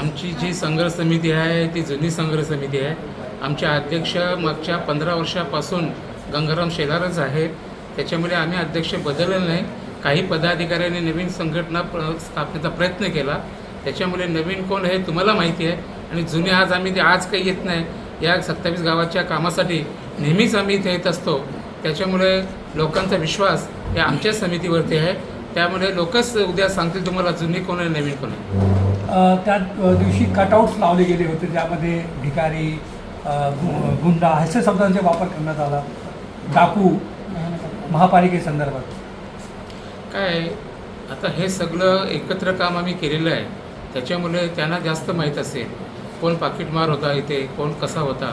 आमची जी संघर्ष समिती आहे ती जुनी संघर्ष समिती आहे. आमचे अध्यक्ष मागच्या 15 वर्षापासून गंगाराम शेलारच आहेत. त्याच्यामुळे आम्ही अध्यक्ष बदललं नाही. काही पदाधिकाऱ्यांनी नवीन संघटना स्थापनेचा प्रयत्न केला. त्याच्यामुळे नवीन कोण हे तुम्हाला माहिती आहे आणि जुने आम्ही आज काही येत नाही. या 27 गावाच्या कामासाठी नेहमीच आम्ही इथे येत असतो. त्याच्यामुळे लोकांचा विश्वास या आमच्या समितीवरती आहे. त्यामुळे लोकच उद्या सांगतील तुम्हाला जुनी कोण आहे नवीन कोण आहे. त्या दिवशी कटआउट्स लावले गेले होते ज्यामध्ये भिकारी गुंडा अशा शब्दांचा वापर करण्यात आला. डाकू महापालिकेसंदर्भात काय आता हे सगळं एकत्र काम आम्ही केलेलं आहे. त्याच्यामुळे त्यांना जास्त माहीत असेल कोण पाकिटमार होता इथे, कोण कसा होता.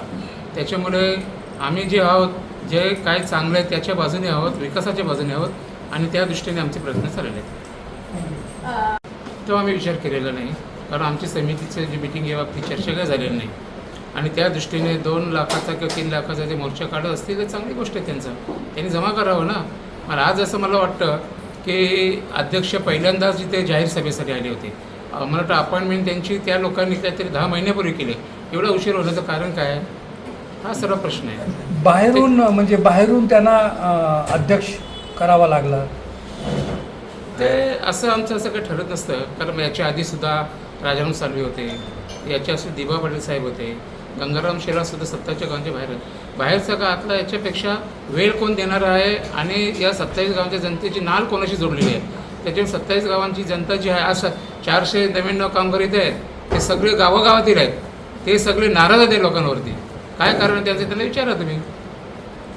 त्याच्यामुळे आम्ही जे आहोत जे काय चांगलं आहे त्याच्या बाजूने आहोत, विकासाच्या बाजूने आहोत आणि त्या दृष्टीने आमचे प्रयत्न चाललेले आहेत. तेव्हा आम्ही विचार केलेला नाही, कारण आमची समितीचं जी मिटिंग या बाबतीत चर्चा काय झालेली नाही आणि त्या दृष्टीने 2 लाखाचा किंवा 3 लाखाचा जे मोर्चा काढत असतील तर चांगली गोष्ट आहे. त्यांनी जमा करावं ना. मला आज असं मला वाटतं की अध्यक्ष पहिल्यांदाच जिथे जाहीर सभेसाठी आले होते. मला वाटतं अपॉइंटमेंट त्यांची त्या लोकांनी काहीतरी 10 महिन्यापूर्वी केले. एवढा उशीर होण्याचं कारण काय आहे हा सर्व प्रश्न आहे. बाहेरून त्यांना अध्यक्ष करावा लागला. ते असं आमचं असं काही ठरत नसतं. कारण याच्या आधीसुद्धा राजाराम साळवी होते, याच्या असे दिबा पाटील साहेब होते, गंगाराम शेलारसुद्धा सत्ताच्या गावांच्या बाहेरचा का आतला याच्यापेक्षा वेळ कोण देणार आहे आणि या 27 गावांच्या जनतेची नाळ कोणाशी जोडलेली आहे. त्याच्यामुळे 27 गावांची जनता जी आहे आज 499 कामगार इथे आहेत. ते सगळे गावोगावातील आहेत. ते सगळे नाराज आहेत लोकांवरती. काय कारण त्यांचं त्यांना विचारा तुम्ही.